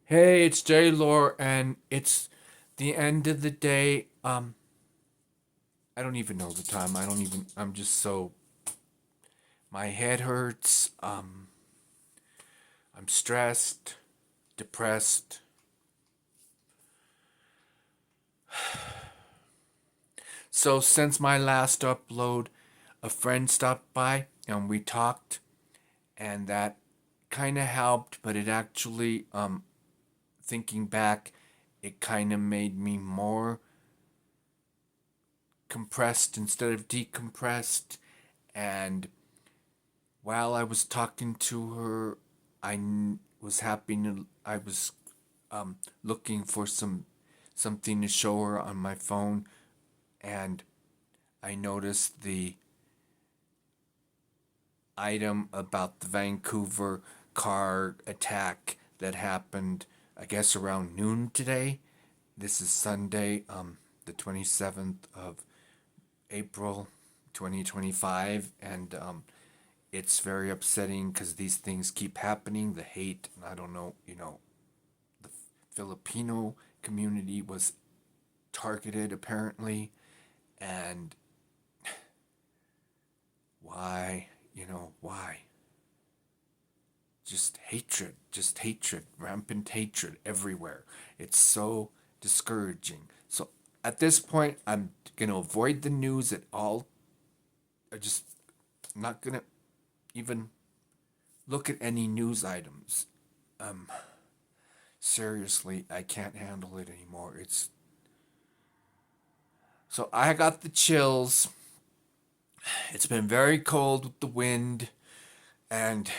Hey, it's J Lore, and it's the end of the day. I don't even know the time. I'm just so. My head hurts. I'm stressed, depressed. So, since my last upload, a friend stopped by and we talked, and that kind of helped, but it actually, thinking back, it kind of made me more compressed instead of decompressed. And while I was talking to her, was happy to, I was looking for something to show her on my phone, and I noticed the item about the Vancouver car attack that happened, I guess, around noon today. This is Sunday, the 27th of April, 2025, and it's very upsetting because these things keep happening. The hate, I don't know, the Filipino community was targeted apparently, and why, why? Just hatred, rampant hatred everywhere. It's so discouraging. So at this point, I'm gonna avoid the news at all. I just not gonna even look at any news items. Seriously, I can't handle it anymore. It's so I got the chills. It's been very cold with the wind and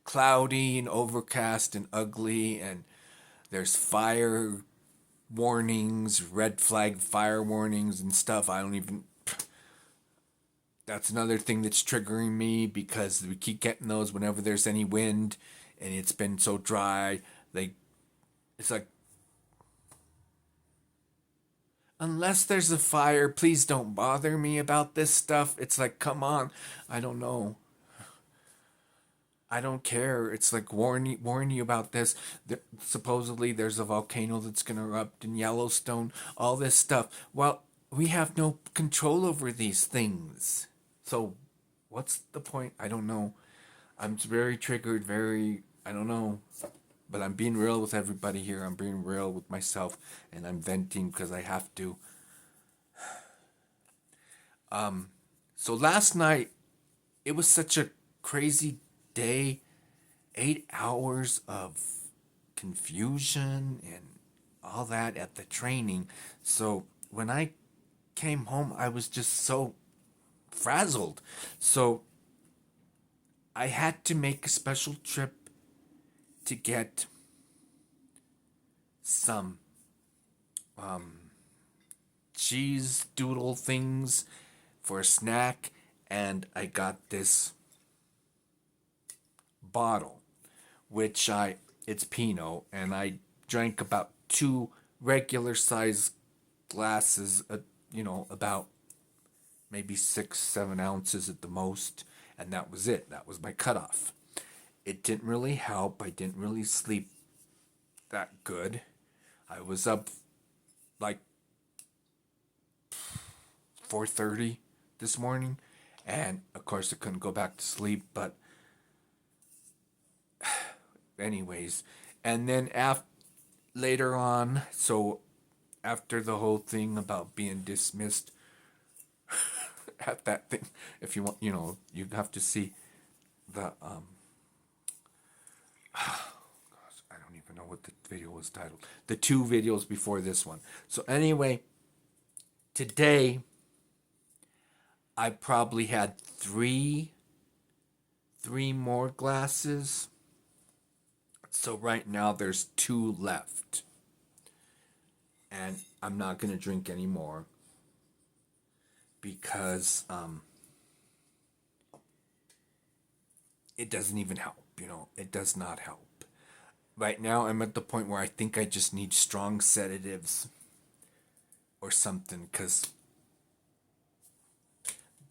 cloudy and overcast and ugly, and there's fire warnings, red flag fire warnings and stuff. I don't even. That's another thing that's triggering me because we keep getting those whenever there's any wind, and it's been so dry. It's like, unless there's a fire, please don't bother me about this stuff. It's like, come on, I don't know. I don't care. It's like warn you about this. Supposedly there's a volcano that's gonna erupt in Yellowstone. All this stuff. Well, we have no control over these things. So, what's the point? I don't know. I'm very triggered. Very. I don't know. But I'm being real with everybody here. I'm being real with myself, and I'm venting because I have to. So last night, it was such a crazy day. 8 hours of confusion and all that at the training. So when I came home, I was just so frazzled. So I had to make a special trip to get some cheese doodle things for a snack, and I got this bottle, which it's Pinot, and I drank about two regular size glasses, about maybe 6, 7 ounces at the most, and that was it. That was my cutoff. It didn't really help. I didn't really sleep that good. I was up like 4:30 this morning, and of course I couldn't go back to sleep. But anyways, and then later on, so after the whole thing about being dismissed at that thing, if you want, you have to see the I don't even know what the video was titled. The two videos before this one. So anyway, today I probably had three more glasses. So right now there's two left. And I'm not gonna drink anymore because it doesn't even help, it does not help. Right now I'm at the point where I think I just need strong sedatives or something because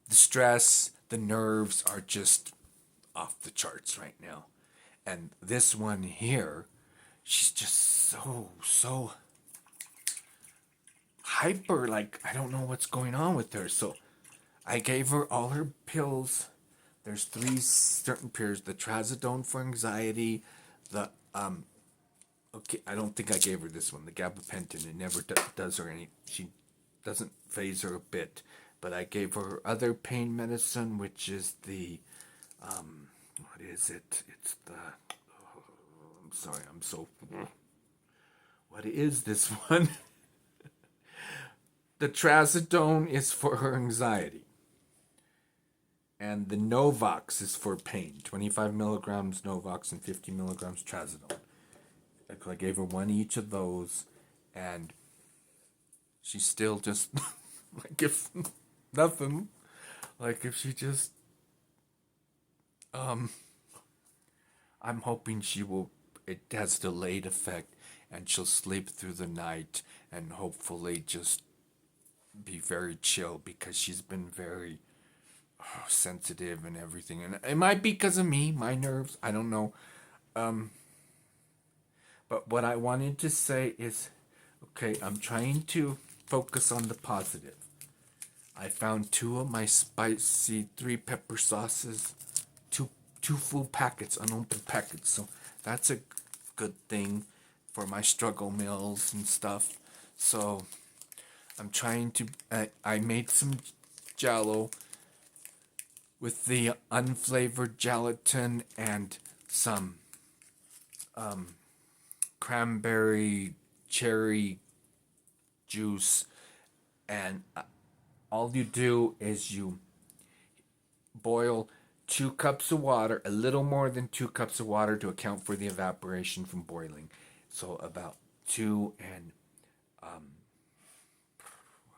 the stress, the nerves are just off the charts right now. And this one here she's just so hyper. Like, I don't know what's going on with her. So I gave her all her pills. There's three certain pills: the trazodone for anxiety, the okay, I don't think I gave her this one, the gabapentin. It never does her any. She doesn't phase her a bit. But I gave her other pain medicine, which is the what is it? It's the. Oh, I'm sorry, I'm so. What is this one? The trazodone is for her anxiety, and the Novox is for pain. 25 milligrams Novox and 50 milligrams trazodone. I gave her one each of those, and she's still just like if nothing. Like if she just, I'm hoping she will. It has delayed effect, and she'll sleep through the night, and hopefully just be very chill because she's been very sensitive and everything. And it might be because of me, my nerves. I don't know. But what I wanted to say is, okay, I'm trying to focus on the positive. I found two of my spicy three pepper sauces, two full packets, unopened packets. So that's a good thing for my struggle meals and stuff. So I'm trying to. I made some Jello with the unflavored gelatin and some cranberry cherry juice, and all you do is you boil 2 cups of water, a little more than 2 cups of water to account for the evaporation from boiling. So about two and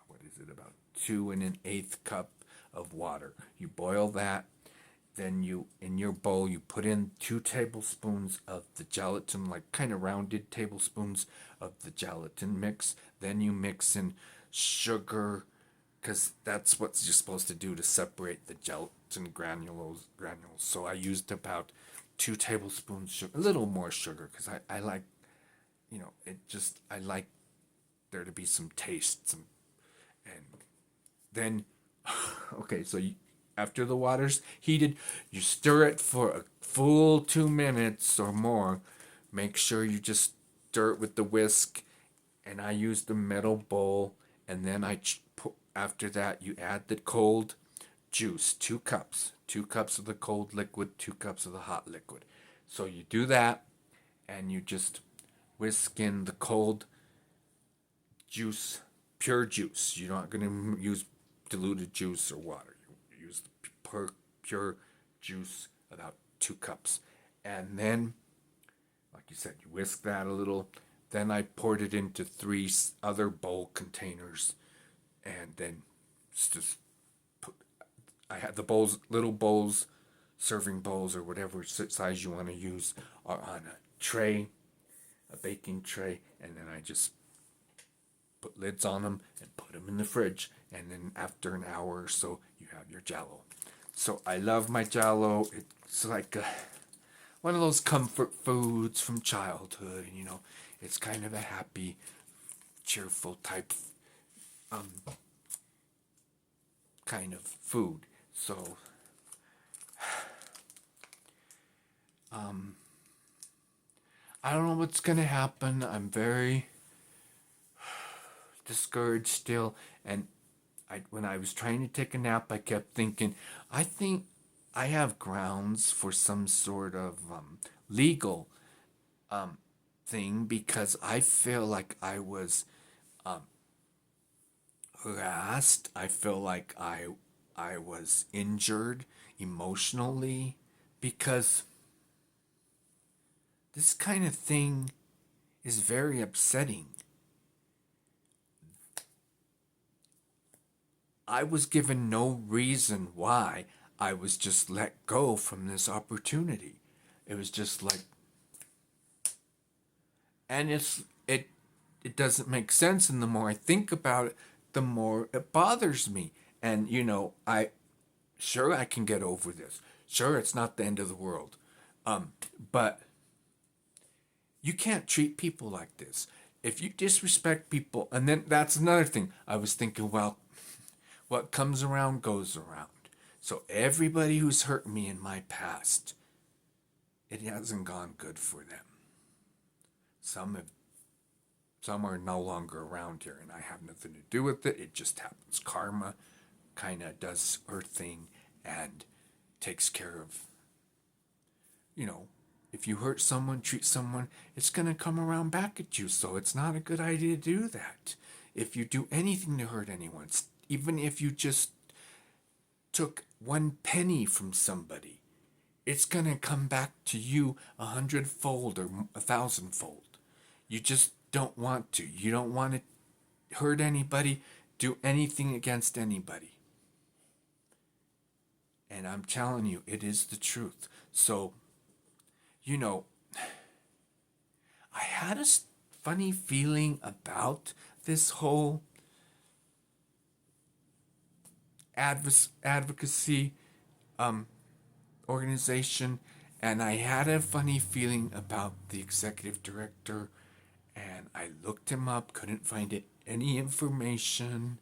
what is it? About 2 and an eighth cup of water. You boil that. Then you, in your bowl, you put in 2 tablespoons of the gelatin, like kind of rounded tablespoons of the gelatin mix. Then you mix in sugar, because that's what you're supposed to do to separate the gelatin granules. So I used about 2 tablespoons sugar, a little more sugar, because I like, I like there to be some taste, and then, okay, so after the water's heated, you stir it for a full 2 minutes or more. Make sure you just stir it with the whisk, and I use the metal bowl. And then after that, you add the cold juice, 2 cups, 2 cups of the cold liquid, 2 cups of the hot liquid. So you do that, and you just whisk in the cold juice, pure juice. You're not going to use diluted juice or water. You use the pure juice, about 2 cups. And then, like you said, you whisk that a little. Then I poured it into 3 other bowl containers. And then just I had the bowls, little bowls, serving bowls, or whatever size you want to use, are on a tray, a baking tray. And then I just put lids on them and put them in the fridge. And then after an hour or so, you have your Jello. So I love my Jello. It's like one of those comfort foods from childhood. It's kind of a happy, cheerful type kind of food. So I don't know what's gonna happen. I'm very discouraged still, and when I was trying to take a nap, I kept thinking, I think I have grounds for some sort of legal thing, because I feel like I was harassed. I feel like I was injured emotionally, because this kind of thing is very upsetting. I was given no reason why. I was just let go from this opportunity. It was just like, and it doesn't make sense. And the more I think about it, the more it bothers me. And I can get over this. Sure, it's not the end of the world. But You can't treat people like this. If you disrespect people, and then that's another thing. I was thinking, well, what comes around goes around. So everybody who's hurt me in my past, it hasn't gone good for them. Some have, some are no longer around here, and I have nothing to do with it. It just happens. Karma kind of does her thing and takes care of, you know, if you hurt someone, treat someone, it's going to come around back at you. So it's not a good idea to do that. If you do anything to hurt anyone, even if you just took 1 penny from somebody, it's going to come back to you 100-fold or 1,000-fold. You just don't want to. You don't want to hurt anybody, do anything against anybody. And I'm telling you, it is the truth. So, you know, I had a funny feeling about this whole advocacy organization, and I had a funny feeling about the executive director, and I looked him up, couldn't find any information.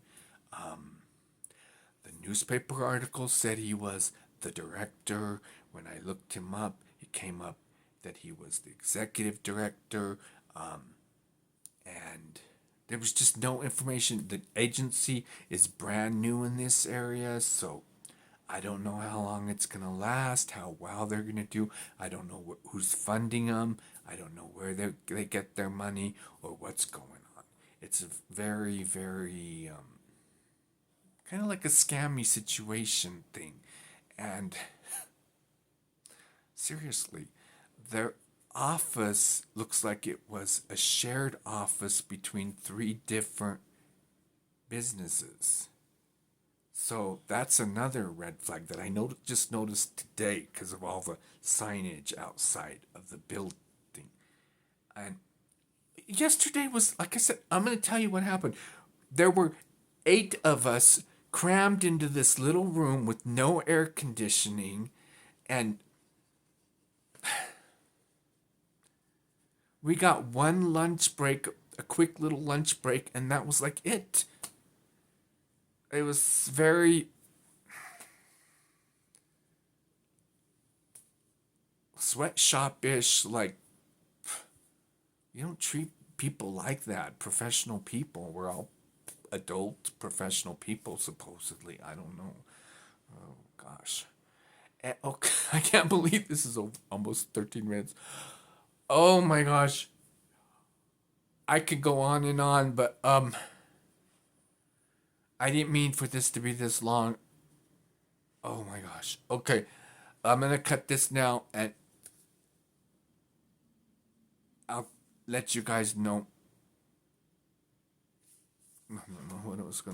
The newspaper article said he was the director. When I looked him up, it came up that he was the executive director, and there was just no information. The agency is brand new in this area, so I don't know how long it's going to last, how well they're going to do. I don't know who's funding them. I don't know where they get their money or what's going on. It's a very, very kind of like a scammy situation thing. And seriously, their office looks like it was a shared office between 3 different businesses. So that's another red flag that I just noticed today because of all the signage outside of the building. And yesterday was, like I said, I'm going to tell you what happened. There were 8 of us crammed into this little room with no air conditioning, and we got one lunch break, a quick little lunch break, and that was like it. It was very sweatshop-ish, like, you don't treat people like that. Professional people. We're all adult professional people, supposedly. I don't know. Oh, gosh. Oh, I can't believe this is almost 13 minutes. Oh, my gosh. I could go on, but, I didn't mean for this to be this long. Oh, my gosh. Okay. I'm going to cut this now, and I'll let you guys know. I don't know what it was going to